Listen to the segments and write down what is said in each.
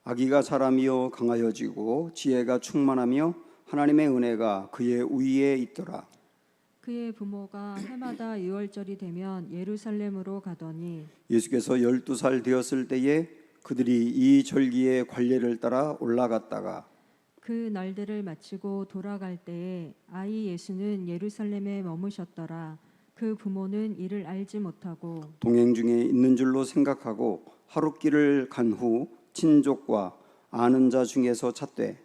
아기가 자라며 강하여지고 지혜가 충만하며 하나님의 은혜가 그의 위에 있더라. 그의 부모가 해마다 유월절이 되면 예루살렘으로 가더니 예수께서 12살 되었을 때에 그들이 이 절기의 관례를 따라 올라갔다가 그 날들을 마치고 돌아갈 때에 아이 예수는 예루살렘에 머무셨더라. 그 부모는 이를 알지 못하고 동행 중에 있는 줄로 생각하고 하룻길을 간 후 친족과 아는 자 중에서 찾되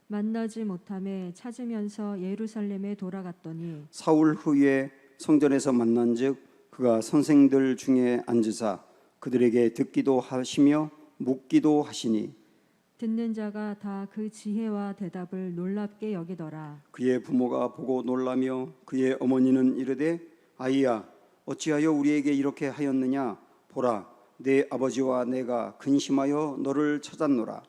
만나지 못함에 찾으면서 예루살렘에 돌아갔더니 사흘 후에 성전에서 만난즉 그가 선생들 중에 앉으사 그들에게 듣기도 하시며 묻기도 하시니 듣는 자가 다 그 지혜와 대답을 놀랍게 여기더라. 그의 부모가 보고 놀라며 그의 어머니는 이르되 아이야 어찌하여 우리에게 이렇게 하였느냐 보라 내 아버지와 내가 근심하여 너를 찾았노라.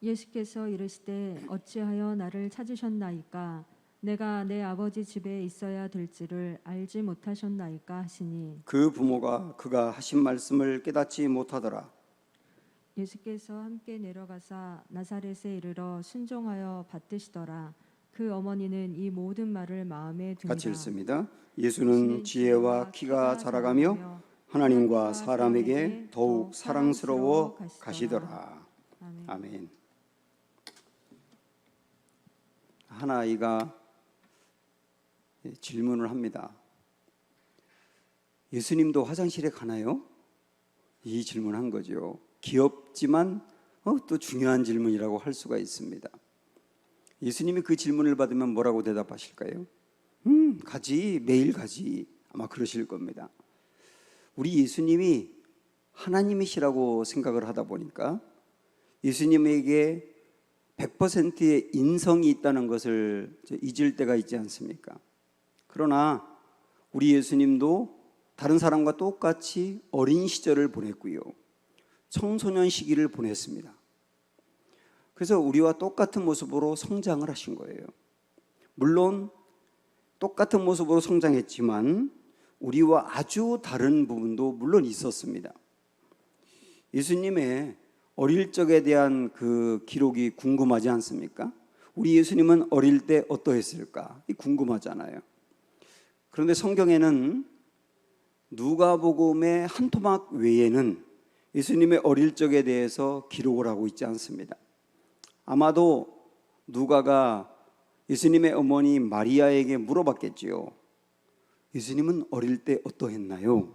예수께서 이르시되 어찌하여 나를 찾으셨나이까 내가 내 아버지 집에 있어야 될지를 알지 못하셨나이까 하시니 그 부모가 그가 하신 말씀을 깨닫지 못하더라. 예수께서 함께 내려가사 나사렛에 이르러 순종하여 받드시더라. 그 어머니는 이 모든 말을 마음에 듭니다. 같이 읽습니다. 예수는 지혜와 키가 자라가며 하나님과 사람에게 더욱 사랑스러워 가시더라. 아멘. 한 아이가 질문을 합니다. 예수님도 화장실에 가나요? 이 질문한 거죠. 귀엽지만 또 중요한 질문이라고 할 수가 있습니다. 예수님이 그 질문을 받으면 뭐라고 대답하실까요? 가지, 매일 가지. 아마 그러실 겁니다. 우리 예수님이 하나님이시라고 생각을 하다 보니까 예수님에게 100%의 인성이 있다는 것을 잊을 때가 있지 않습니까? 그러나 우리 예수님도 다른 사람과 똑같이 어린 시절을 보냈고요. 청소년 시기를 보냈습니다. 그래서 우리와 똑같은 모습으로 성장을 하신 거예요. 물론 똑같은 모습으로 성장했지만 우리와 아주 다른 부분도 물론 있었습니다. 예수님의 어릴 적에 대한 그 기록이 궁금하지 않습니까? 우리 예수님은 어릴 때 어떠했을까? 궁금하잖아요. 그런데 성경에는 누가복음의 한 토막 외에는 예수님의 어릴 적에 대해서 기록을 하고 있지 않습니다. 아마도 누가가 예수님의 어머니 마리아에게 물어봤겠지요. 예수님은 어릴 때 어떠했나요?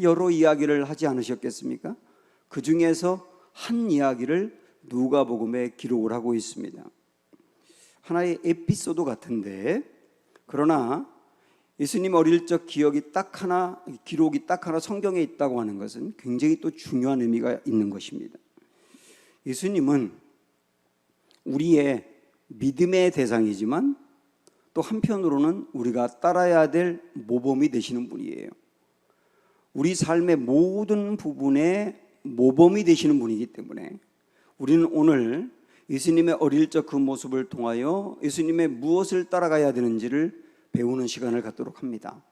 여러 이야기를 하지 않으셨겠습니까? 그 중에서 한 이야기를 누가복음에 기록을 하고 있습니다. 하나의 에피소드 같은데, 그러나 예수님 어릴 적 기록이 딱 하나 성경에 있다고 하는 것은 굉장히 또 중요한 의미가 있는 것입니다. 예수님은 우리의 믿음의 대상이지만 또 한편으로는 우리가 따라야 될 모범이 되시는 분이에요. 우리 삶의 모든 부분에 모범이 되시는 분이기 때문에 우리는 오늘 예수님의 어릴 적 그 모습을 통하여 예수님의 무엇을 따라가야 되는지를 배우는 시간을 갖도록 합니다.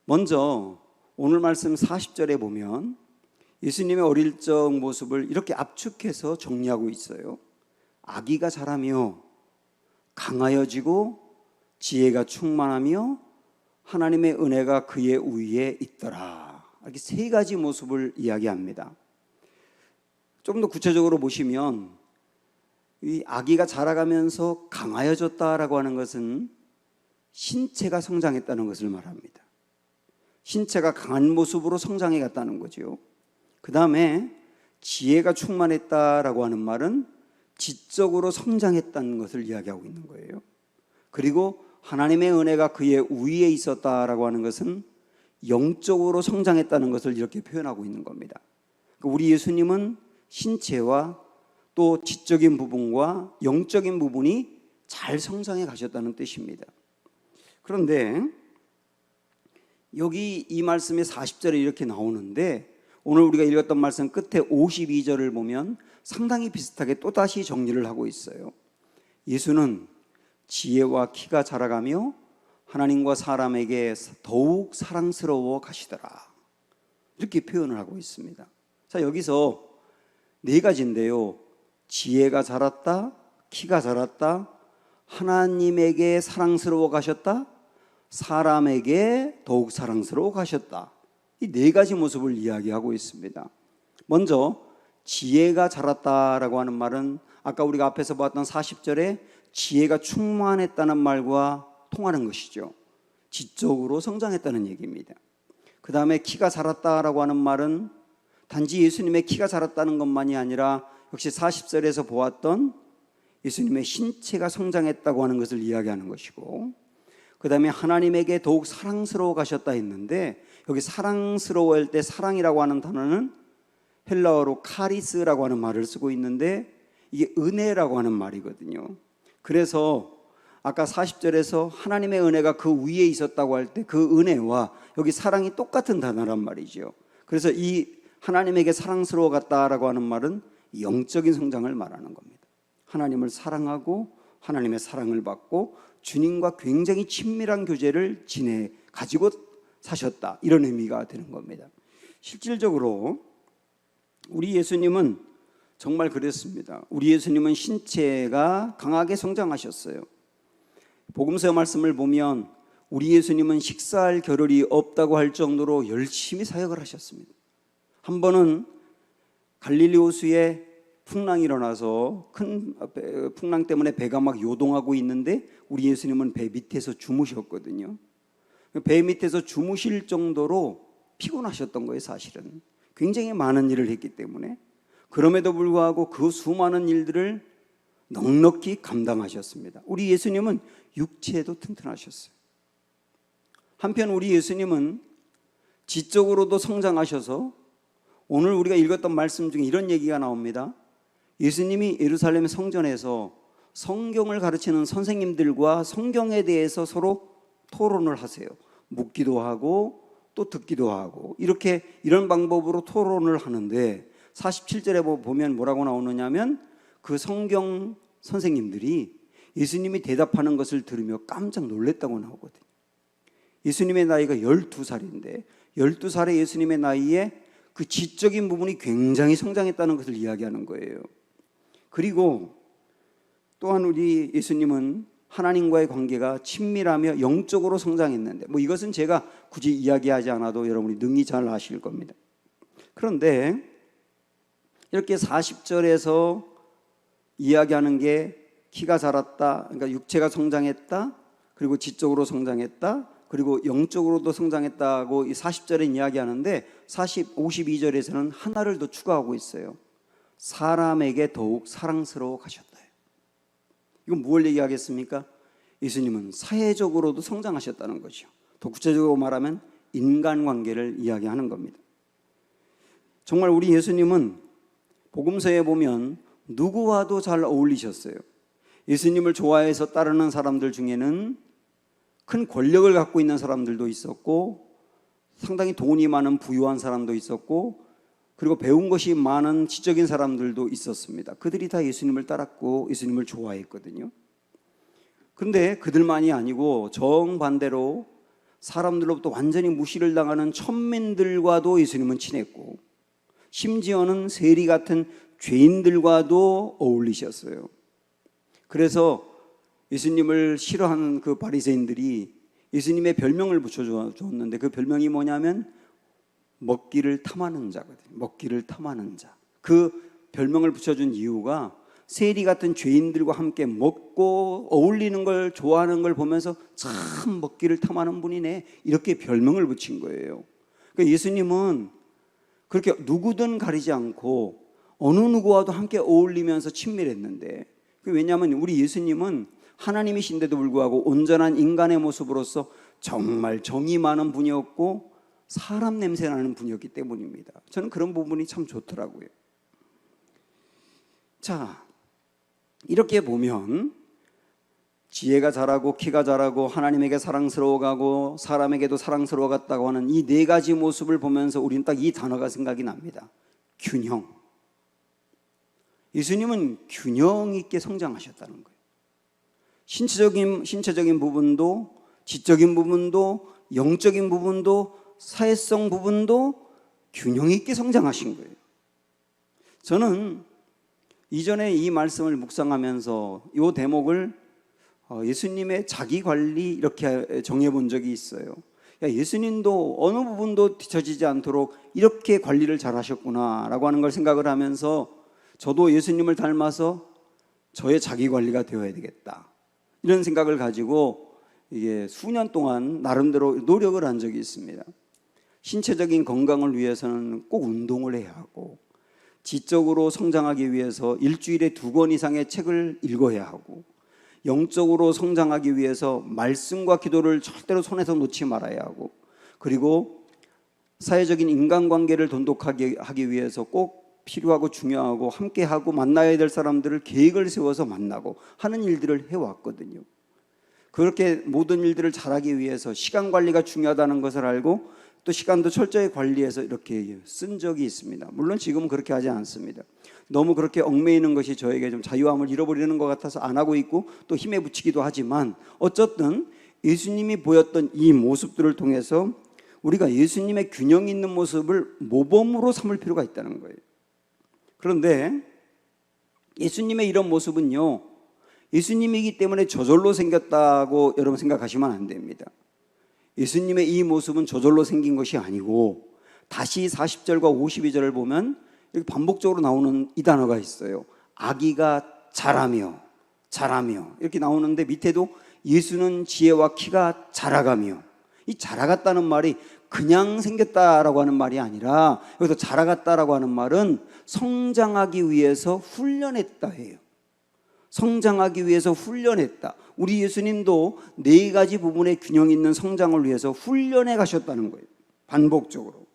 먼저 오늘 말씀 40절에 보면 예수님의 어릴 적 모습을 이렇게 압축해서 정리하고 있어요. 아기가 자라며 강하여지고 지혜가 충만하며 하나님의 은혜가 그의 위에 있더라. 이렇게 세 가지 모습을 이야기합니다. 좀 더 구체적으로 보시면 이 아기가 자라가면서 강하여졌다라고 하는 것은 신체가 성장했다는 것을 말합니다. 신체가 강한 모습으로 성장해 갔다는 거죠. 그 다음에 지혜가 충만했다라고 하는 말은 지적으로 성장했다는 것을 이야기하고 있는 거예요. 그리고 하나님의 은혜가 그의 위에 있었다라고 하는 것은 영적으로 성장했다는 것을 이렇게 표현하고 있는 겁니다. 우리 예수님은 신체와 또 지적인 부분과 영적인 부분이 잘 성장해 가셨다는 뜻입니다. 그런데 여기 이 말씀에 40절에 이렇게 나오는데 오늘 우리가 읽었던 말씀 끝에 52절을 보면 상당히 비슷하게 또다시 정리를 하고 있어요. 예수는 지혜와 키가 자라가며 하나님과 사람에게 더욱 사랑스러워 가시더라. 이렇게 표현을 하고 있습니다. 자, 여기서 네 가지인데요. 지혜가 자랐다, 키가 자랐다, 하나님에게 사랑스러워 가셨다, 사람에게 더욱 사랑스러워 가셨다. 이 네 가지 모습을 이야기하고 있습니다. 먼저 지혜가 자랐다라고 하는 말은 아까 우리가 앞에서 봤던 40절에 지혜가 충만했다는 말과 통하는 것이죠. 지적으로 성장했다는 얘기입니다. 그 다음에 키가 자랐다라고 하는 말은 단지 예수님의 키가 자랐다는 것만이 아니라 역시 40절에서 보았던 예수님의 신체가 성장했다고 하는 것을 이야기하는 것이고, 그 다음에 하나님에게 더욱 사랑스러워 가셨다 했는데, 여기 사랑스러워할 때 사랑이라고 하는 단어는 헬라어로 카리스라고 하는 말을 쓰고 있는데, 이게 은혜라고 하는 말이거든요. 그래서 아까 40절에서 하나님의 은혜가 그 위에 있었다고 할 때 그 은혜와 여기 사랑이 똑같은 단어란 말이죠. 그래서 이 하나님에게 사랑스러워 갔다라고 하는 말은 영적인 성장을 말하는 겁니다. 하나님을 사랑하고 하나님의 사랑을 받고 주님과 굉장히 친밀한 교제를 가지고 사셨다, 이런 의미가 되는 겁니다. 실질적으로 우리 예수님은 정말 그랬습니다. 우리 예수님은 신체가 강하게 성장하셨어요. 복음서 말씀을 보면 우리 예수님은 식사할 겨를이 없다고 할 정도로 열심히 사역을 하셨습니다. 한 번은 갈릴리 호수에 풍랑이 일어나서 큰 풍랑 때문에 배가 막 요동하고 있는데 우리 예수님은 배 밑에서 주무셨거든요. 배 밑에서 주무실 정도로 피곤하셨던 거예요. 사실은 굉장히 많은 일을 했기 때문에. 그럼에도 불구하고 그 수많은 일들을 넉넉히 감당하셨습니다. 우리 예수님은 육체도 튼튼하셨어요. 한편 우리 예수님은 지적으로도 성장하셔서 오늘 우리가 읽었던 말씀 중에 이런 얘기가 나옵니다. 예수님이 예루살렘 성전에서 성경을 가르치는 선생님들과 성경에 대해서 서로 토론을 하세요. 묻기도 하고 또 듣기도 하고, 이렇게 이런 방법으로 토론을 하는데 47절에 보면 뭐라고 나오느냐면 그 성경 선생님들이 예수님이 대답하는 것을 들으며 깜짝 놀랐다고 나오거든요. 예수님의 나이가 12살인데 12살의 예수님의 나이에 그 지적인 부분이 굉장히 성장했다는 것을 이야기하는 거예요. 그리고 또한 우리 예수님은 하나님과의 관계가 친밀하며 영적으로 성장했는데, 이것은 제가 굳이 이야기하지 않아도 여러분이 능히 잘 아실 겁니다. 그런데 이렇게 40절에서 이야기하는 게 키가 자랐다, 그러니까 육체가 성장했다, 그리고 지적으로 성장했다, 그리고 영적으로도 성장했다고 이 40절에 이야기하는데 52절에서는 하나를 더 추가하고 있어요. 사람에게 더욱 사랑스러워 가셨다. 이건 무엇을 얘기하겠습니까? 예수님은 사회적으로도 성장하셨다는 거죠. 더 구체적으로 말하면 인간관계를 이야기하는 겁니다. 정말 우리 예수님은 복음서에 보면 누구와도 잘 어울리셨어요. 예수님을 좋아해서 따르는 사람들 중에는 큰 권력을 갖고 있는 사람들도 있었고, 상당히 돈이 많은 부유한 사람도 있었고, 그리고 배운 것이 많은 지적인 사람들도 있었습니다. 그들이 다 예수님을 따랐고 예수님을 좋아했거든요. 그런데 그들만이 아니고 정반대로 사람들로부터 완전히 무시를 당하는 천민들과도 예수님은 친했고, 심지어는 세리 같은 죄인들과도 어울리셨어요. 그래서 예수님을 싫어하는 그 바리새인들이 예수님의 별명을 붙여주었는데 그 별명이 뭐냐면 먹기를 탐하는 자거든요. 먹기를 탐하는 자. 그 별명을 붙여준 이유가 세리 같은 죄인들과 함께 먹고 어울리는 걸 좋아하는 걸 보면서 참 먹기를 탐하는 분이네, 이렇게 별명을 붙인 거예요. 그러니까 예수님은 그렇게 누구든 가리지 않고 어느 누구와도 함께 어울리면서 친밀했는데, 왜냐하면 우리 예수님은 하나님이신데도 불구하고 온전한 인간의 모습으로서 정말 정이 많은 분이었고 사람 냄새 나는 분이었기 때문입니다. 저는 그런 부분이 참 좋더라고요. 자, 이렇게 보면 지혜가 자라고 키가 자라고 하나님에게 사랑스러워가고 사람에게도 사랑스러워갔다고 하는 이 네 가지 모습을 보면서 우리는 딱 이 단어가 생각이 납니다. 균형. 예수님은 균형 있게 성장하셨다는 거예요. 신체적인 부분도, 지적인 부분도, 영적인 부분도, 사회성 부분도 균형 있게 성장하신 거예요. 저는 이전에 이 말씀을 묵상하면서 이 대목을 예수님의 자기 관리 이렇게 정해 본 적이 있어요. 예수님도 어느 부분도 뒤처지지 않도록 이렇게 관리를 잘 하셨구나라고 하는 걸 생각을 하면서 저도 예수님을 닮아서 저의 자기 관리가 되어야 되겠다, 이런 생각을 가지고 이게 수년 동안 나름대로 노력을 한 적이 있습니다. 신체적인 건강을 위해서는 꼭 운동을 해야 하고, 지적으로 성장하기 위해서 일주일에 2권 이상의 책을 읽어야 하고, 영적으로 성장하기 위해서 말씀과 기도를 절대로 손에서 놓지 말아야 하고, 그리고 사회적인 인간관계를 돈독하게 하기 위해서 꼭 필요하고 중요하고 함께하고 만나야 될 사람들을 계획을 세워서 만나고 하는 일들을 해왔거든요. 그렇게 모든 일들을 잘하기 위해서 시간 관리가 중요하다는 것을 알고 또 시간도 철저히 관리해서 이렇게 쓴 적이 있습니다. 물론 지금은 그렇게 하지 않습니다. 너무 그렇게 얽매이는 것이 저에게 좀 자유함을 잃어버리는 것 같아서 안 하고 있고 또 힘에 부치기도 하지만, 어쨌든 예수님이 보였던 이 모습들을 통해서 우리가 예수님의 균형 있는 모습을 모범으로 삼을 필요가 있다는 거예요. 그런데 예수님의 이런 모습은요, 예수님이기 때문에 저절로 생겼다고 여러분 생각하시면 안 됩니다. 예수님의 이 모습은 저절로 생긴 것이 아니고, 다시 40절과 52절을 보면 이렇게 반복적으로 나오는 이 단어가 있어요. 아기가 자라며 이렇게 나오는데, 밑에도 예수는 지혜와 키가 자라가며, 이 자라갔다는 말이 그냥 생겼다라고 하는 말이 아니라, 여기서 자라갔다라고 하는 말은 성장하기 위해서 훈련했다 해요. 성장하기 위해서 훈련했다. 우리 예수님도 4가지 부분의 균형 있는 성장을 위해서 훈련해 가셨다는 거예요. 반복적으로.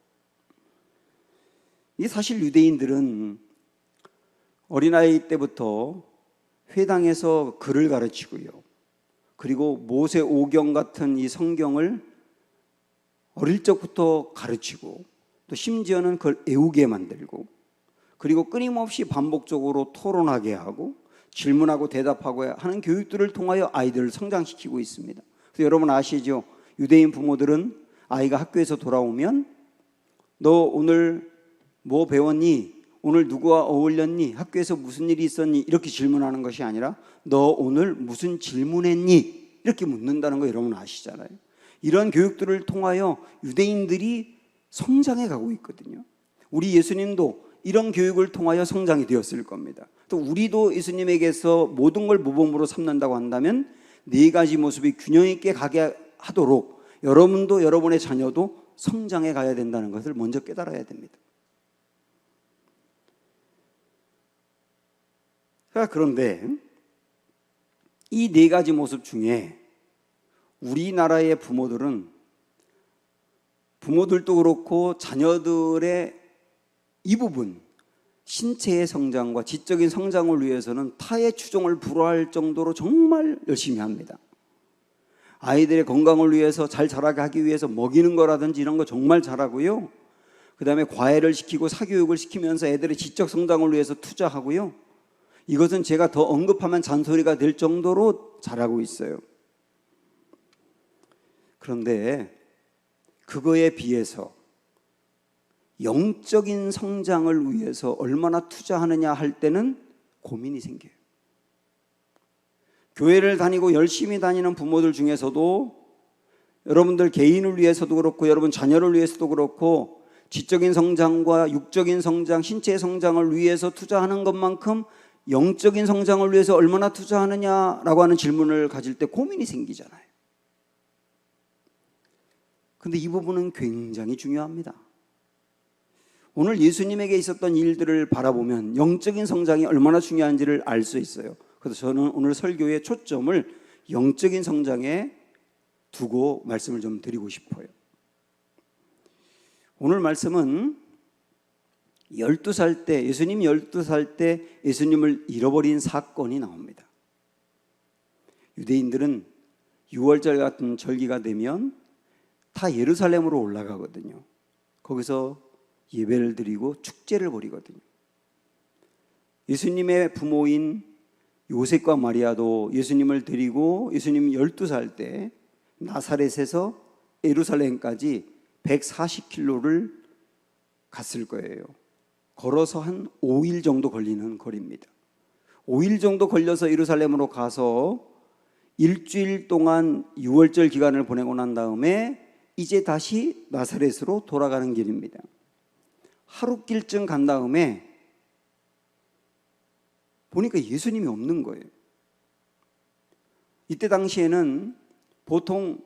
이 사실 유대인들은 어린아이 때부터 회당에서 글을 가르치고요, 그리고 모세 오경 같은 이 성경을 어릴 적부터 가르치고, 또 심지어는 그걸 외우게 만들고, 그리고 끊임없이 반복적으로 토론하게 하고 질문하고 대답하고 하는 교육들을 통하여 아이들을 성장시키고 있습니다. 그래서 여러분 아시죠? 유대인 부모들은 아이가 학교에서 돌아오면 너 오늘 뭐 배웠니? 오늘 누구와 어울렸니? 학교에서 무슨 일이 있었니? 이렇게 질문하는 것이 아니라 너 오늘 무슨 질문했니? 이렇게 묻는다는 거 여러분 아시잖아요. 이런 교육들을 통하여 유대인들이 성장해 가고 있거든요. 우리 예수님도 이런 교육을 통하여 성장이 되었을 겁니다. 또 우리도 예수님에게서 모든 걸 모범으로 삼는다고 한다면 4가지 모습이 균형 있게 가게 하도록 여러분도 여러분의 자녀도 성장해 가야 된다는 것을 먼저 깨달아야 됩니다. 그런데 이 4가지 모습 중에 우리나라의 부모들도 그렇고 자녀들의 이 부분, 신체의 성장과 지적인 성장을 위해서는 타의 추종을 불허할 정도로 정말 열심히 합니다. 아이들의 건강을 위해서 잘 자라게 하기 위해서 먹이는 거라든지 이런 거 정말 잘하고요, 그 다음에 과외를 시키고 사교육을 시키면서 애들의 지적 성장을 위해서 투자하고요, 이것은 제가 더 언급하면 잔소리가 될 정도로 잘하고 있어요. 그런데 그거에 비해서 영적인 성장을 위해서 얼마나 투자하느냐 할 때는 고민이 생겨요. 교회를 다니고 열심히 다니는 부모들 중에서도 여러분들 개인을 위해서도 그렇고 여러분 자녀를 위해서도 그렇고 지적인 성장과 육적인 성장, 신체의 성장을 위해서 투자하는 것만큼 영적인 성장을 위해서 얼마나 투자하느냐라고 하는 질문을 가질 때 고민이 생기잖아요. 근데 이 부분은 굉장히 중요합니다. 오늘 예수님에게 있었던 일들을 바라보면 영적인 성장이 얼마나 중요한지를 알 수 있어요. 그래서 저는 오늘 설교의 초점을 영적인 성장에 두고 말씀을 좀 드리고 싶어요. 오늘 말씀은 12살 때, 예수님이 12살 때 예수님을 잃어버린 사건이 나옵니다. 유대인들은 6월절 같은 절기가 되면 다 예루살렘으로 올라가거든요. 거기서 예배를 드리고 축제를 벌이거든요. 예수님의 부모인 요셉과 마리아도 예수님을 드리고 예수님 12살 때 나사렛에서 예루살렘까지 140km를 갔을 거예요. 걸어서 한 5일 정도 걸리는 거리입니다. 5일 정도 걸려서 예루살렘으로 가서 일주일 동안 유월절 기간을 보내고 난 다음에 이제 다시 나사렛으로 돌아가는 길입니다. 하루길쯤 간 다음에 보니까 예수님이 없는 거예요. 이때 당시에는 보통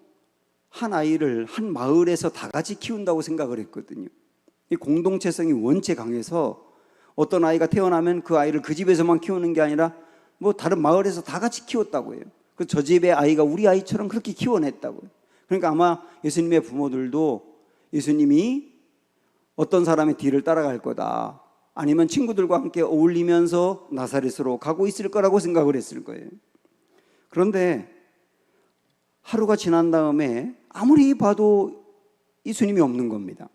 한 아이를 한 마을에서 다 같이 키운다고 생각을 했거든요. 이 공동체성이 원체 강해서 어떤 아이가 태어나면 그 아이를 그 집에서만 키우는 게 아니라 뭐 다른 마을에서 다 같이 키웠다고 해요. 저 집의 아이가 우리 아이처럼 그렇게 키워냈다고요. 그러니까 아마 예수님의 부모들도 예수님이 어떤 사람의 뒤를 따라갈 거다, 아니면 친구들과 함께 어울리면서 나사렛으로 가고 있을 거라고 생각을 했을 거예요. 그런데 하루가 지난 다음에 아무리 봐도 예수님이 없는 겁니다.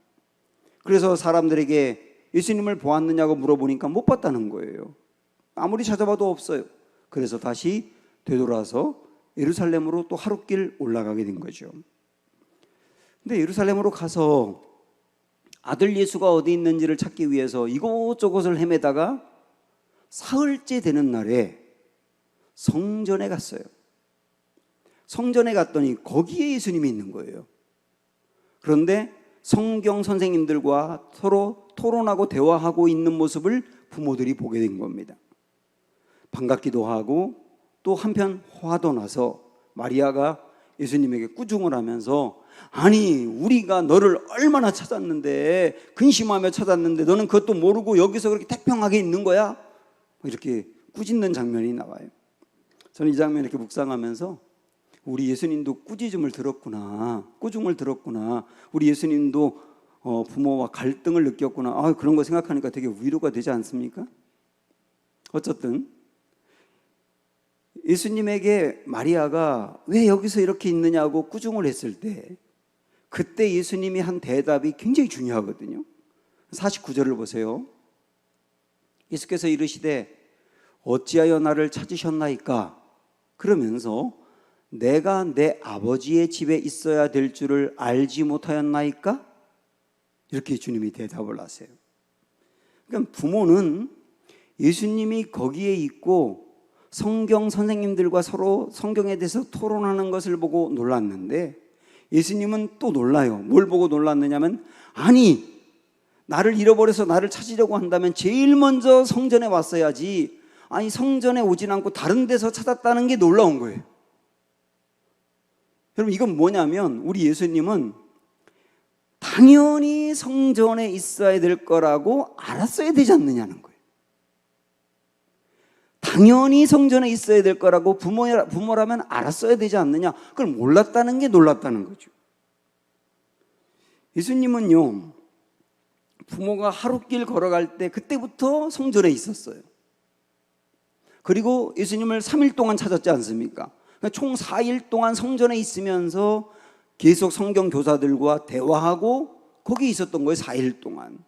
그래서 사람들에게 예수님을 보았느냐고 물어보니까 못 봤다는 거예요. 아무리 찾아봐도 없어요. 그래서 다시 되돌아서 예루살렘으로 또 하룻길 올라가게 된 거죠. 근데 예루살렘으로 가서 아들 예수가 어디 있는지를 찾기 위해서 이곳저곳을 헤매다가 사흘째 되는 날에 성전에 갔어요. 성전에 갔더니 거기에 예수님이 있는 거예요. 그런데 성경 선생님들과 서로 토론하고 대화하고 있는 모습을 부모들이 보게 된 겁니다. 반갑기도 하고 또 한편 화도 나서 마리아가 예수님에게 꾸중을 하면서, 아니 우리가 너를 얼마나 찾았는데, 근심하며 찾았는데 너는 그것도 모르고 여기서 그렇게 태평하게 있는 거야? 이렇게 꾸짖는 장면이 나와요. 저는 이 장면 이렇게 묵상하면서 우리 예수님도 꾸짖음을 들었구나, 꾸중을 들었구나, 우리 예수님도 부모와 갈등을 느꼈구나, 그런 거 생각하니까 되게 위로가 되지 않습니까? 어쨌든 예수님에게 마리아가 왜 여기서 이렇게 있느냐고 꾸중을 했을 때 그때 예수님이 한 대답이 굉장히 중요하거든요. 49절을 보세요. 예수께서 이르시되 어찌하여 나를 찾으셨나이까? 그러면서 내가 내 아버지의 집에 있어야 될 줄을 알지 못하였나이까? 이렇게 주님이 대답을 하세요. 그러니까 부모는 예수님이 거기에 있고 성경 선생님들과 서로 성경에 대해서 토론하는 것을 보고 놀랐는데, 예수님은 또 놀라요. 뭘 보고 놀랐느냐면, 아니 나를 잃어버려서 나를 찾으려고 한다면 제일 먼저 성전에 왔어야지, 아니 성전에 오진 않고 다른 데서 찾았다는 게 놀라운 거예요. 여러분, 이건 뭐냐면 우리 예수님은 당연히 성전에 있어야 될 거라고 알았어야 되지 않느냐는 거예요. 당연히 성전에 있어야 될 거라고 부모라면 알았어야 되지 않느냐, 그걸 몰랐다는 게 놀랐다는 거죠. 예수님은요, 부모가 하룻길 걸어갈 때 그때부터 성전에 있었어요. 그리고 예수님을 3일 동안 찾았지 않습니까? 총 4일 동안 성전에 있으면서 계속 성경 교사들과 대화하고 거기 있었던 거예요. 4일 동안.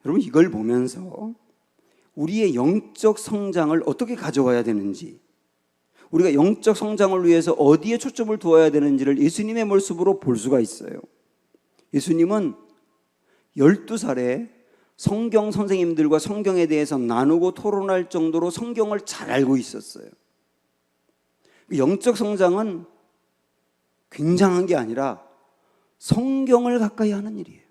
여러분, 이걸 보면서 우리의 영적 성장을 어떻게 가져와야 되는지, 우리가 영적 성장을 위해서 어디에 초점을 두어야 되는지를 예수님의 모습으로 볼 수가 있어요. 예수님은 12살에 성경 선생님들과 성경에 대해서 나누고 토론할 정도로 성경을 잘 알고 있었어요. 영적 성장은 굉장한 게 아니라 성경을 가까이 하는 일이에요.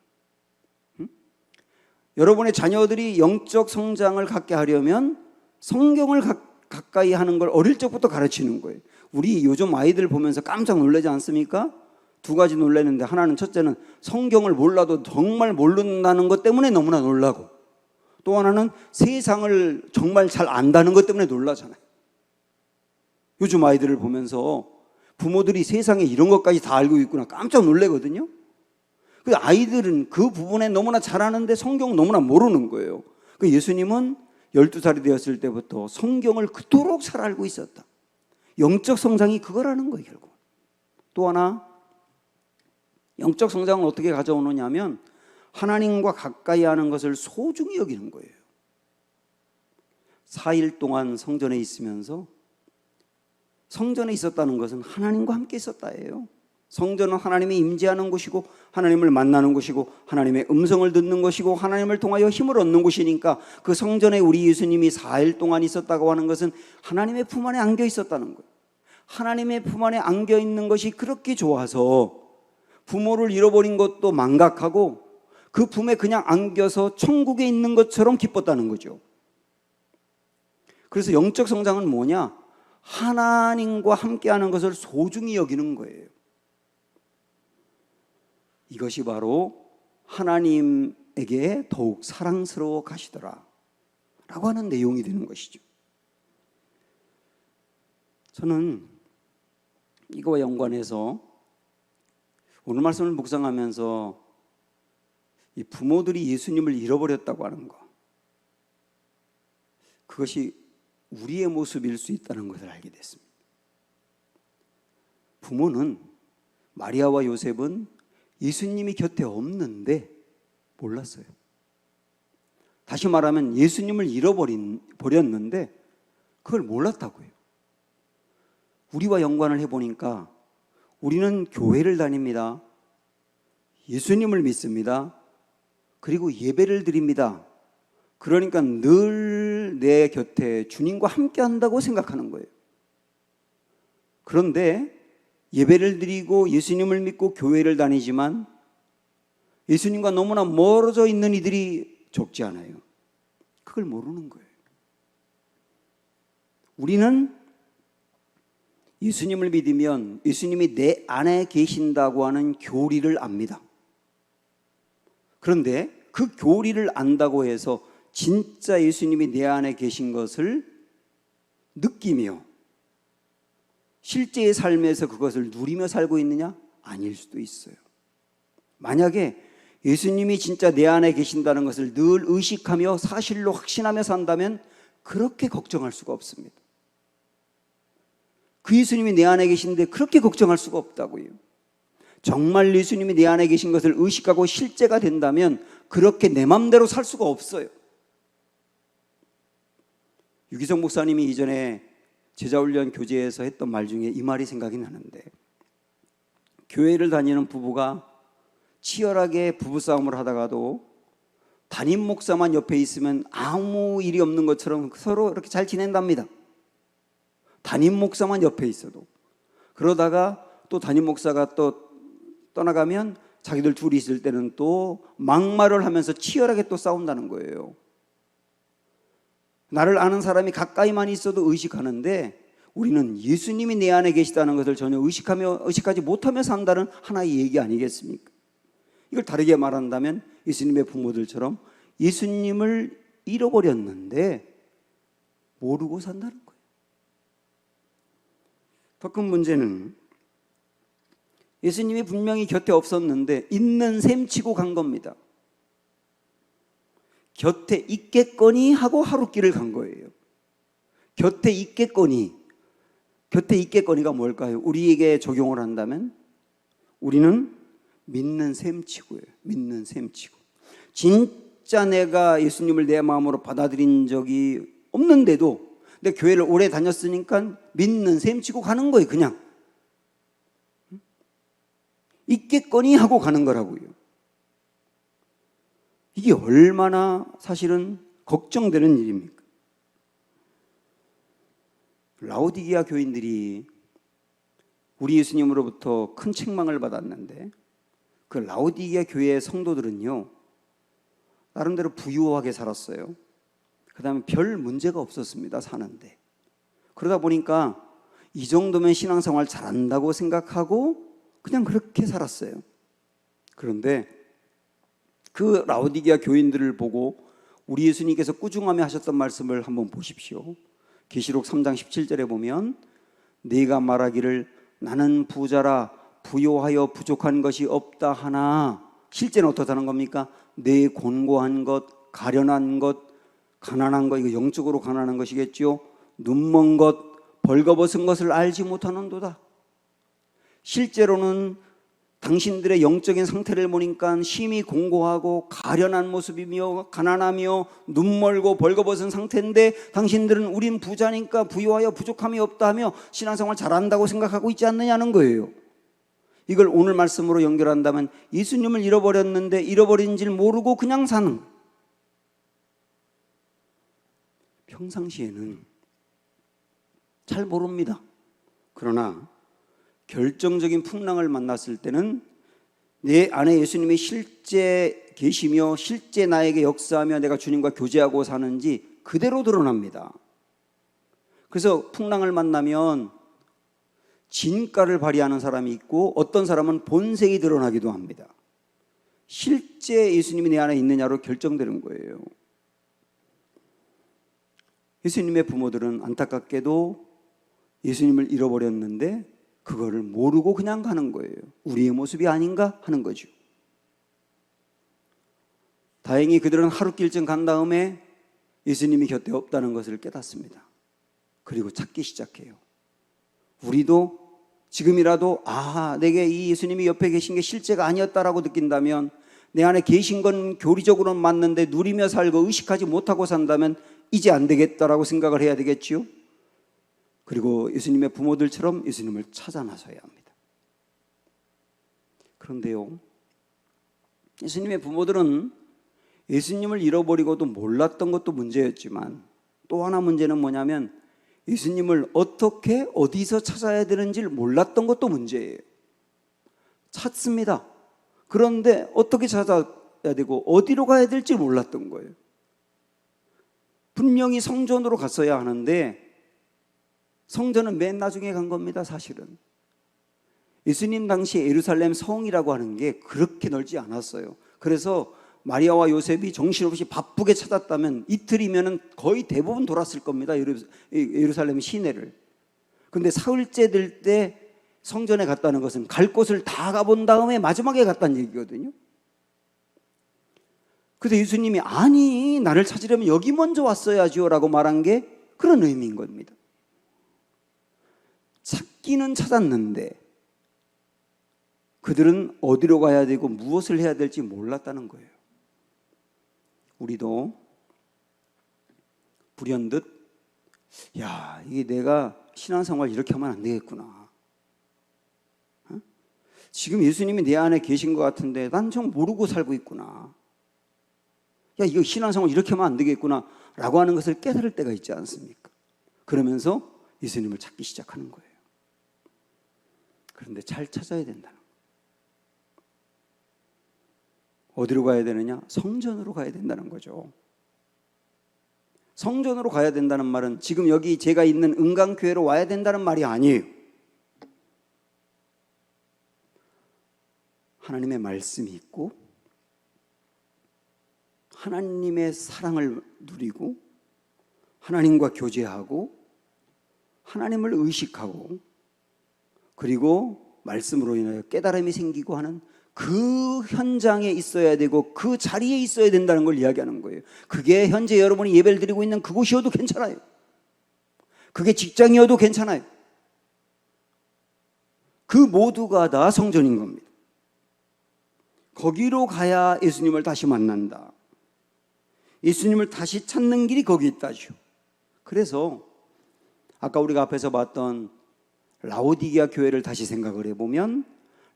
여러분의 자녀들이 영적 성장을 갖게 하려면 성경을 가까이 하는 걸 어릴 적부터 가르치는 거예요. 우리 요즘 아이들 보면서 깜짝 놀라지 않습니까? 두 가지 놀라는데, 하나는 첫째는 성경을 몰라도 정말 모른다는 것 때문에 너무나 놀라고, 또 하나는 세상을 정말 잘 안다는 것 때문에 놀라잖아요. 요즘 아이들을 보면서 부모들이 세상에 이런 것까지 다 알고 있구나 깜짝 놀라거든요. 그 아이들은 그 부분에 너무나 잘하는데 성경은 너무나 모르는 거예요. 그 예수님은 12살이 되었을 때부터 성경을 그토록 잘 알고 있었다. 영적 성장이 그거라는 거예요, 결국. 또 하나, 영적 성장을 어떻게 가져오느냐 하면 하나님과 가까이 하는 것을 소중히 여기는 거예요. 4일 동안 성전에 있으면서, 성전에 있었다는 것은 하나님과 함께 있었다예요. 성전은 하나님이 임재하는 곳이고 하나님을 만나는 곳이고 하나님의 음성을 듣는 것이고 하나님을 통하여 힘을 얻는 곳이니까 그 성전에 우리 예수님이 4일 동안 있었다고 하는 것은 하나님의 품 안에 안겨 있었다는 거예요. 하나님의 품 안에 안겨 있는 것이 그렇게 좋아서 부모를 잃어버린 것도 망각하고 그 품에 그냥 안겨서 천국에 있는 것처럼 기뻤다는 거죠. 그래서 영적 성장은 뭐냐? 하나님과 함께하는 것을 소중히 여기는 거예요. 이것이 바로 하나님에게 더욱 사랑스러워 가시더라 라고 하는 내용이 되는 것이죠. 저는 이거와 연관해서 오늘 말씀을 묵상하면서 이 부모들이 예수님을 잃어버렸다고 하는 것, 그것이 우리의 모습일 수 있다는 것을 알게 됐습니다. 부모는, 마리아와 요셉은 예수님이 곁에 없는데 몰랐어요. 다시 말하면 예수님을 잃어버렸는데 그걸 몰랐다고요. 우리와 연관을 해보니까 우리는 교회를 다닙니다. 예수님을 믿습니다. 그리고 예배를 드립니다. 그러니까 늘 내 곁에 주님과 함께 한다고 생각하는 거예요. 그런데 예배를 드리고 예수님을 믿고 교회를 다니지만 예수님과 너무나 멀어져 있는 이들이 적지 않아요. 그걸 모르는 거예요. 우리는 예수님을 믿으면 예수님이 내 안에 계신다고 하는 교리를 압니다. 그런데 그 교리를 안다고 해서 진짜 예수님이 내 안에 계신 것을 느끼며 실제의 삶에서 그것을 누리며 살고 있느냐? 아닐 수도 있어요. 만약에 예수님이 진짜 내 안에 계신다는 것을 늘 의식하며 사실로 확신하며 산다면 그렇게 걱정할 수가 없습니다. 그 예수님이 내 안에 계신데 그렇게 걱정할 수가 없다고요. 정말 예수님이 내 안에 계신 것을 의식하고 실제가 된다면 그렇게 내 맘대로 살 수가 없어요. 유기성 목사님이 이전에 제자훈련 교재에서 했던 말 중에 이 말이 생각이 나는데, 교회를 다니는 부부가 치열하게 부부싸움을 하다가도 담임 목사만 옆에 있으면 아무 일이 없는 것처럼 서로 이렇게 잘 지낸답니다. 담임 목사만 옆에 있어도. 그러다가 또 담임 목사가 또 떠나가면 자기들 둘이 있을 때는 또 막말을 하면서 치열하게 또 싸운다는 거예요. 나를 아는 사람이 가까이만 있어도 의식하는데 우리는 예수님이 내 안에 계시다는 것을 전혀 의식하지 못하며 산다는 하나의 얘기 아니겠습니까? 이걸 다르게 말한다면 예수님의 부모들처럼 예수님을 잃어버렸는데 모르고 산다는 거예요. 더 큰 문제는 예수님이 분명히 곁에 없었는데 있는 셈 치고 간 겁니다. 곁에 있겠거니 하고 하루길을 간 거예요. 곁에 있겠거니. 곁에 있겠거니가 뭘까요? 우리에게 적용을 한다면 우리는 믿는 셈 치고예요. 믿는 셈 치고. 진짜 내가 예수님을 내 마음으로 받아들인 적이 없는데도 근데 교회를 오래 다녔으니까 믿는 셈 치고 가는 거예요. 그냥 있겠거니 하고 가는 거라고요. 이게 얼마나 사실은 걱정되는 일입니까? 라오디게아 교인들이 우리 예수님으로부터 큰 책망을 받았는데 그 라오디게아 교회의 성도들은요, 나름대로 부유하게 살았어요. 그 다음에 별 문제가 없었습니다, 사는데. 그러다 보니까 이 정도면 신앙생활 잘한다고 생각하고 그냥 그렇게 살았어요. 그런데 그 라오디게아 교인들을 보고 우리 예수님께서 꾸중하며 하셨던 말씀을 한번 보십시오. 계시록 3장 17절에 보면 네가 말하기를 나는 부자라 부요하여 부족한 것이 없다 하나, 실제는 어떻다는 겁니까? 내 곤고한 것, 가련한 것, 가난한 것, 이거 영적으로 가난한 것이겠죠. 눈먼 것, 벌거벗은 것을 알지 못하는도다. 실제로는 당신들의 영적인 상태를 보니까 심히 공고하고 가련한 모습이며 가난하며 눈멀고 벌거벗은 상태인데 당신들은 우린 부자니까 부유하여 부족함이 없다 하며 신앙생활 잘한다고 생각하고 있지 않느냐는 거예요. 이걸 오늘 말씀으로 연결한다면 예수님을 잃어버렸는데 잃어버린 줄 모르고 그냥 사는, 평상시에는 잘 모릅니다. 그러나 결정적인 풍랑을 만났을 때는 내 안에 예수님이 실제 계시며 실제 나에게 역사하며 내가 주님과 교제하고 사는지 그대로 드러납니다. 그래서 풍랑을 만나면 진가를 발휘하는 사람이 있고 어떤 사람은 본색이 드러나기도 합니다. 실제 예수님이 내 안에 있느냐로 결정되는 거예요. 예수님의 부모들은 안타깝게도 예수님을 잃어버렸는데 그거를 모르고 그냥 가는 거예요. 우리의 모습이 아닌가 하는 거죠. 다행히 그들은 하루길쯤 간 다음에 예수님이 곁에 없다는 것을 깨닫습니다. 그리고 찾기 시작해요. 우리도 지금이라도 내게 이 예수님이 옆에 계신 게 실제가 아니었다라고 느낀다면, 내 안에 계신 건 교리적으로는 맞는데 누리며 살고 의식하지 못하고 산다면 이제 안 되겠다라고 생각을 해야 되겠지요. 그리고 예수님의 부모들처럼 예수님을 찾아 나서야 합니다. 그런데요, 예수님의 부모들은 예수님을 잃어버리고도 몰랐던 것도 문제였지만 또 하나 문제는 뭐냐면 예수님을 어떻게 어디서 찾아야 되는지를 몰랐던 것도 문제예요. 찾습니다. 그런데 어떻게 찾아야 되고 어디로 가야 될지 몰랐던 거예요. 분명히 성전으로 갔어야 하는데 성전은 맨 나중에 간 겁니다. 사실은 예수님 당시 예루살렘 성이라고 하는 게 그렇게 넓지 않았어요. 그래서 마리아와 요셉이 정신없이 바쁘게 찾았다면 이틀이면 거의 대부분 돌았을 겁니다. 예루살렘 시내를. 그런데 사흘째 될 때 성전에 갔다는 것은 갈 곳을 다 가본 다음에 마지막에 갔다는 얘기거든요. 그래서 예수님이 아니 나를 찾으려면 여기 먼저 왔어야지요 라고 말한 게 그런 의미인 겁니다. 찾기는 찾았는데 그들은 어디로 가야 되고 무엇을 해야 될지 몰랐다는 거예요. 우리도 불현듯 이게 내가 신앙생활 이렇게 하면 안 되겠구나. 지금 예수님이 내 안에 계신 것 같은데 난 좀 모르고 살고 있구나. 이거 신앙생활 이렇게 하면 안 되겠구나 라고 하는 것을 깨달을 때가 있지 않습니까? 그러면서 예수님을 찾기 시작하는 거예요. 그런데 잘 찾아야 된다는 거예요. 어디로 가야 되느냐? 성전으로 가야 된다는 거죠. 성전으로 가야 된다는 말은 지금 여기 제가 있는 은강교회로 와야 된다는 말이 아니에요. 하나님의 말씀이 있고 하나님의 사랑을 누리고 하나님과 교제하고 하나님을 의식하고 그리고 말씀으로 인하여 깨달음이 생기고 하는 그 현장에 있어야 되고 그 자리에 있어야 된다는 걸 이야기하는 거예요. 그게 현재 여러분이 예배를 드리고 있는 그곳이어도 괜찮아요. 그게 직장이어도 괜찮아요. 그 모두가 다 성전인 겁니다. 거기로 가야 예수님을 다시 만난다. 예수님을 다시 찾는 길이 거기 있다죠. 그래서 아까 우리가 앞에서 봤던 라오디게아 교회를 다시 생각을 해보면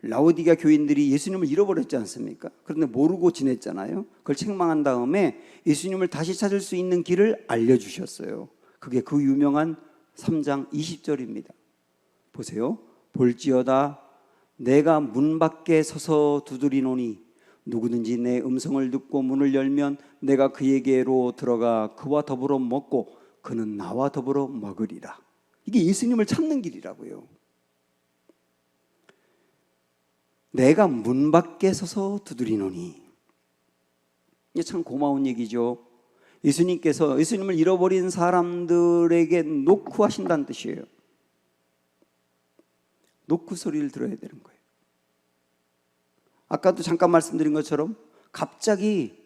라오디게아 교인들이 예수님을 잃어버렸지 않습니까? 그런데 모르고 지냈잖아요. 그걸 책망한 다음에 예수님을 다시 찾을 수 있는 길을 알려주셨어요. 그게 그 유명한 3장 20절입니다. 보세요. 볼지어다 내가 문 밖에 서서 두드리노니 누구든지 내 음성을 듣고 문을 열면 내가 그에게로 들어가 그와 더불어 먹고 그는 나와 더불어 먹으리라. 이게 예수님을 찾는 길이라고요. 내가 문 밖에 서서 두드리노니. 이게 참 고마운 얘기죠. 예수님께서 예수님을 잃어버린 사람들에게 노크 하신다는 뜻이에요. 노크 소리를 들어야 되는 거예요. 아까도 잠깐 말씀드린 것처럼 갑자기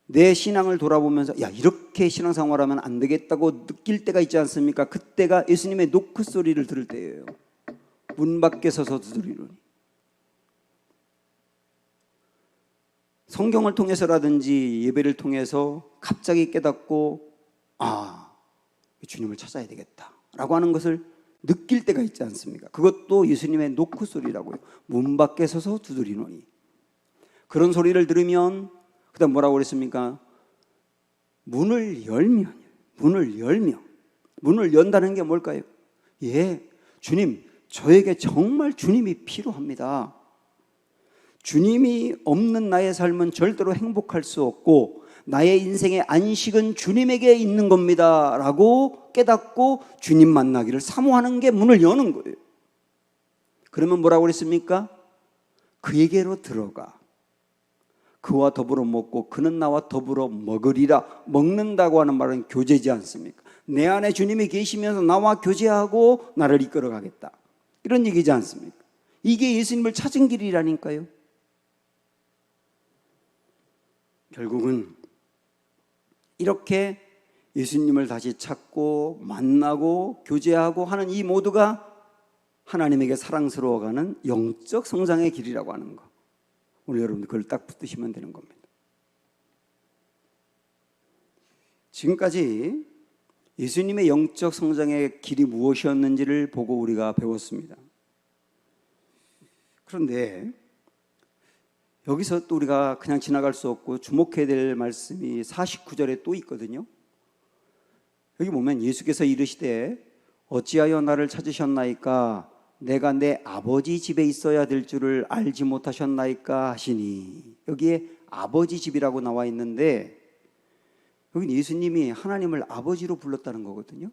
내 신앙을 돌아보면서 이렇게 신앙생활하면 안 되겠다고 느낄 때가 있지 않습니까? 그때가 예수님의 노크 소리를 들을 때예요. 문 밖에 서서 두드리노니. 성경을 통해서라든지 예배를 통해서 갑자기 깨닫고 주님을 찾아야 되겠다라고 하는 것을 느낄 때가 있지 않습니까? 그것도 예수님의 노크 소리라고요. 문 밖에 서서 두드리노니. 그런 소리를 들으면 그다음 뭐라고 그랬습니까? 문을 열면, 문을 연다는 게 뭘까요? 예, 주님, 저에게 정말 주님이 필요합니다. 주님이 없는 나의 삶은 절대로 행복할 수 없고 나의 인생의 안식은 주님에게 있는 겁니다 라고 깨닫고 주님 만나기를 사모하는 게 문을 여는 거예요. 그러면 뭐라고 그랬습니까? 그에게로 들어가 그와 더불어 먹고 그는 나와 더불어 먹으리라. 먹는다고 하는 말은 교제지 않습니까? 내 안에 주님이 계시면서 나와 교제하고 나를 이끌어 가겠다, 이런 얘기지 않습니까? 이게 예수님을 찾은 길이라니까요. 결국은 이렇게 예수님을 다시 찾고 만나고 교제하고 하는 이 모두가 하나님에게 사랑스러워가는 영적 성장의 길이라고 하는 거, 오늘 여러분들 그걸 딱 붙드시면 되는 겁니다. 지금까지 예수님의 영적 성장의 길이 무엇이었는지를 보고 우리가 배웠습니다. 그런데 여기서 또 우리가 그냥 지나갈 수 없고 주목해야 될 말씀이 49절에 또 있거든요. 여기 보면 예수께서 이르시되 어찌하여 나를 찾으셨나이까? 내가 내 아버지 집에 있어야 될 줄을 알지 못하셨나이까 하시니. 여기에 아버지 집이라고 나와 있는데 여기 예수님이 하나님을 아버지로 불렀다는 거거든요.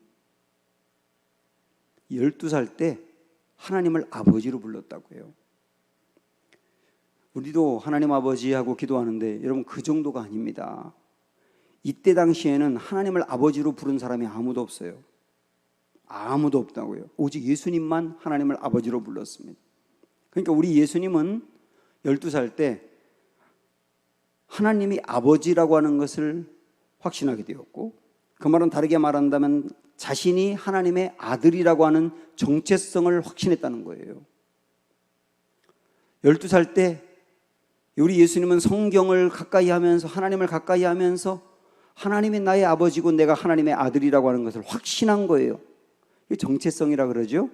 12살 때 하나님을 아버지로 불렀다고 해요. 우리도 하나님 아버지하고 기도하는데 여러분 그 정도가 아닙니다. 이때 당시에는 하나님을 아버지로 부른 사람이 아무도 없어요. 아무도 없다고요. 오직 예수님만 하나님을 아버지로 불렀습니다. 그러니까 우리 예수님은 12살 때 하나님이 아버지라고 하는 것을 확신하게 되었고, 그 말은 다르게 말한다면 자신이 하나님의 아들이라고 하는 정체성을 확신했다는 거예요. 12살 때 우리 예수님은 성경을 가까이 하면서 하나님을 가까이 하면서 하나님이 나의 아버지고 내가 하나님의 아들이라고 하는 것을 확신한 거예요. 이 정체성이라 그러죠.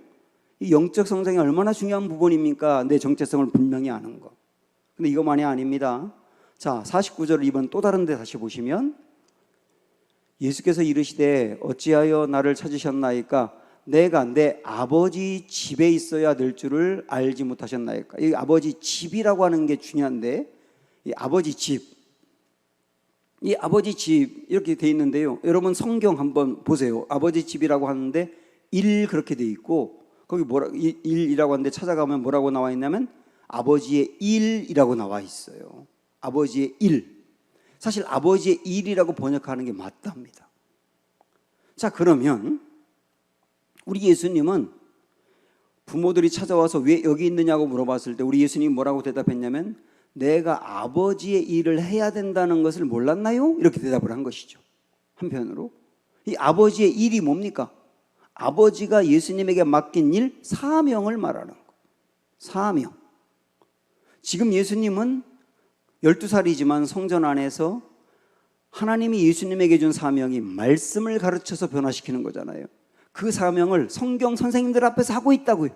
이 영적 성장이 얼마나 중요한 부분입니까? 내 정체성을 분명히 아는 거. 근데 이것만이 아닙니다. 자, 49절을 이번 또 다른 데 다시 보시면 예수께서 이르시되 어찌하여 나를 찾으셨나이까? 내가 내 아버지 집에 있어야 될 줄을 알지 못하셨나이까? 이 아버지 집이라고 하는 게 중요한데, 이 아버지 집, 이 아버지 집 이렇게 돼 있는데요. 여러분 성경 한번 보세요. 아버지 집이라고 하는데 1 그렇게 돼 있고, 거기 뭐라 1이라고 하는데 찾아가면 뭐라고 나와 있냐면 아버지의 일이라고 나와 있어요. 아버지의 일. 사실 아버지의 일이라고 번역하는 게 맞답니다. 자, 그러면 우리 예수님은 부모들이 찾아와서 왜 여기 있느냐고 물어봤을 때 우리 예수님이 뭐라고 대답했냐면 내가 아버지의 일을 해야 된다는 것을 몰랐나요? 이렇게 대답을 한 것이죠. 한편으로 이 아버지의 일이 뭡니까? 아버지가 예수님에게 맡긴 일, 사명을 말하는 거. 사명. 지금 예수님은 12살이지만 성전 안에서 하나님이 예수님에게 준 사명이 말씀을 가르쳐서 변화시키는 거잖아요. 그 사명을 성경 선생님들 앞에서 하고 있다고요.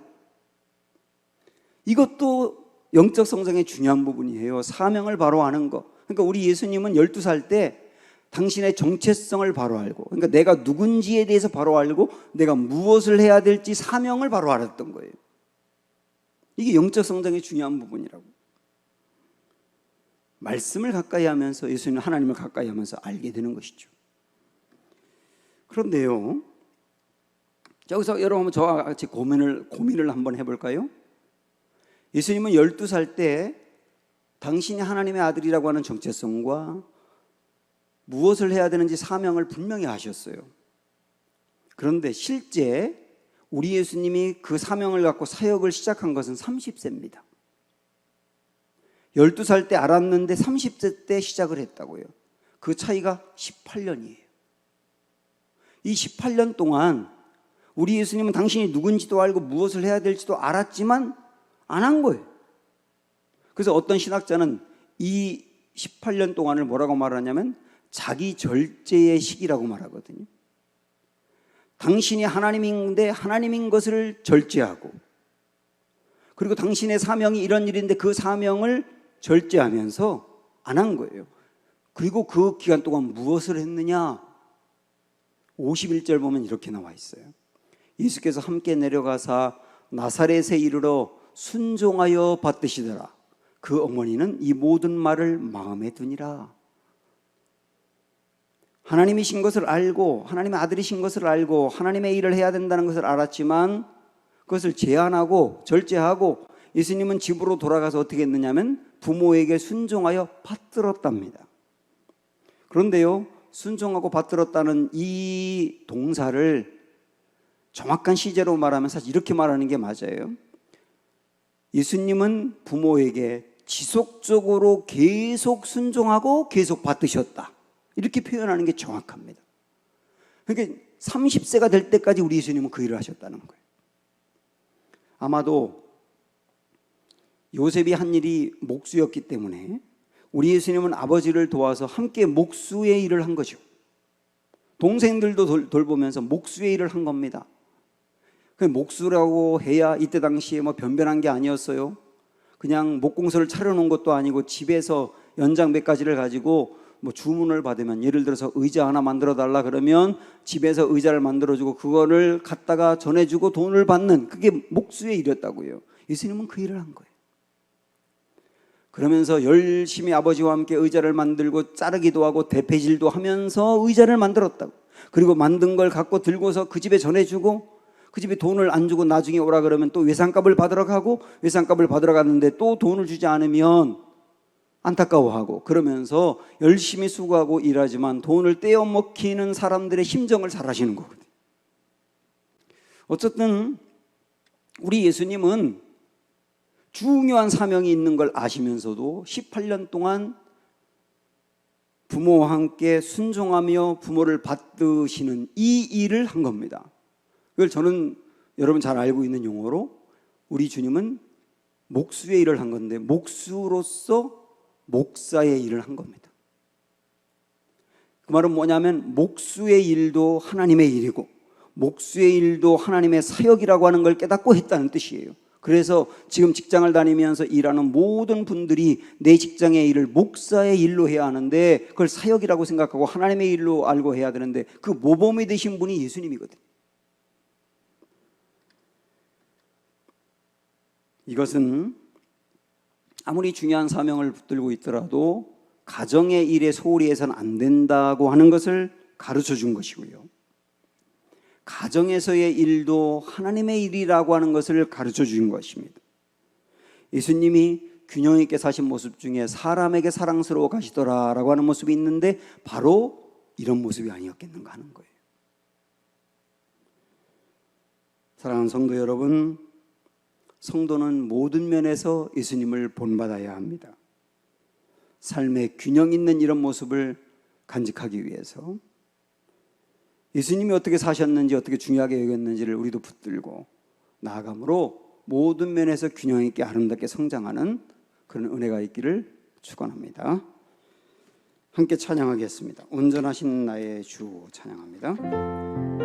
이것도 영적 성장의 중요한 부분이에요. 사명을 바로 아는 거. 그러니까 우리 예수님은 12살 때 당신의 정체성을 바로 알고, 그러니까 내가 누군지에 대해서 바로 알고 내가 무엇을 해야 될지 사명을 바로 알았던 거예요. 이게 영적 성장의 중요한 부분이라고. 말씀을 가까이 하면서 예수님 하나님을 가까이 하면서 알게 되는 것이죠. 그런데요, 여기서 여러분 저와 같이 고민을 한번 해볼까요? 예수님은 12살 때 당신이 하나님의 아들이라고 하는 정체성과 무엇을 해야 되는지 사명을 분명히 하셨어요. 그런데 실제 우리 예수님이 그 사명을 갖고 사역을 시작한 것은 30세입니다. 12살 때 알았는데 30세 때 시작을 했다고요. 그 차이가 18년이에요. 이 18년 동안 우리 예수님은 당신이 누군지도 알고 무엇을 해야 될지도 알았지만 안 한 거예요. 그래서 어떤 신학자는 이 18년 동안을 뭐라고 말하냐면 자기 절제의 시기라고 말하거든요. 당신이 하나님인데 하나님인 것을 절제하고, 그리고 당신의 사명이 이런 일인데 그 사명을 절제하면서 안 한 거예요. 그리고 그 기간 동안 무엇을 했느냐? 51절 보면 이렇게 나와 있어요. 예수께서 함께 내려가사 나사렛에 이르러 순종하여 받드시더라. 그 어머니는 이 모든 말을 마음에 두니라. 하나님이신 것을 알고, 하나님의 아들이신 것을 알고, 하나님의 일을 해야 된다는 것을 알았지만 그것을 제한하고 절제하고, 예수님은 집으로 돌아가서 어떻게 했느냐면 부모에게 순종하여 받들었답니다. 그런데요, 순종하고 받들었다는 이 동사를 정확한 시제로 말하면 사실 이렇게 말하는 게 맞아요. 예수님은 부모에게 지속적으로 계속 순종하고 계속 받드셨다, 이렇게 표현하는 게 정확합니다. 그러니까 30세가 될 때까지 우리 예수님은 그 일을 하셨다는 거예요. 아마도 요셉이 한 일이 목수였기 때문에 우리 예수님은 아버지를 도와서 함께 목수의 일을 한 거죠. 동생들도 돌보면서 목수의 일을 한 겁니다. 그 목수라고 해야 이때 당시에 뭐 변변한 게 아니었어요. 그냥 목공소를 차려놓은 것도 아니고 집에서 연장 몇 가지를 가지고 뭐 주문을 받으면, 예를 들어서 의자 하나 만들어 달라 그러면 집에서 의자를 만들어주고 그거를 갖다가 전해주고 돈을 받는, 그게 목수의 일이었다고요. 예수님은 그 일을 한 거예요. 그러면서 열심히 아버지와 함께 의자를 만들고 자르기도 하고 대패질도 하면서 의자를 만들었다고. 그리고 만든 걸 갖고 들고서 그 집에 전해주고, 그 집에 돈을 안 주고 나중에 오라 그러면 또 외상값을 받으러 가고, 외상값을 받으러 갔는데 또 돈을 주지 않으면 안타까워하고, 그러면서 열심히 수고하고 일하지만 돈을 떼어 먹히는 사람들의 심정을 잘 아시는 거거든요. 어쨌든 우리 예수님은 중요한 사명이 있는 걸 아시면서도 18년 동안 부모와 함께 순종하며 부모를 받드시는 이 일을 한 겁니다. 그걸 저는 여러분 잘 알고 있는 용어로 우리 주님은 목수의 일을 한 건데, 목수로서 목사의 일을 한 겁니다. 그 말은 뭐냐면 목수의 일도 하나님의 일이고 목수의 일도 하나님의 사역이라고 하는 걸 깨닫고 했다는 뜻이에요. 그래서 지금 직장을 다니면서 일하는 모든 분들이 내 직장의 일을 목사의 일로 해야 하는데, 그걸 사역이라고 생각하고 하나님의 일로 알고 해야 되는데, 그 모범이 되신 분이 예수님이거든요. 이것은 아무리 중요한 사명을 붙들고 있더라도 가정의 일에 소홀히 해서는 안 된다고 하는 것을 가르쳐 준 것이고요, 가정에서의 일도 하나님의 일이라고 하는 것을 가르쳐 준 것입니다. 예수님이 균형 있게 사신 모습 중에 사람에게 사랑스러워 가시더라라고 하는 모습이 있는데, 바로 이런 모습이 아니었겠는가 하는 거예요. 사랑하는 성도 여러분, 성도는 모든 면에서 예수님을 본받아야 합니다. 삶의 균형 있는 이런 모습을 간직하기 위해서 예수님이 어떻게 사셨는지, 어떻게 중요하게 여겼는지를 우리도 붙들고 나아감으로 모든 면에서 균형 있게 아름답게 성장하는 그런 은혜가 있기를 축원합니다. 함께 찬양하겠습니다. 온전하신 나의 주 찬양합니다.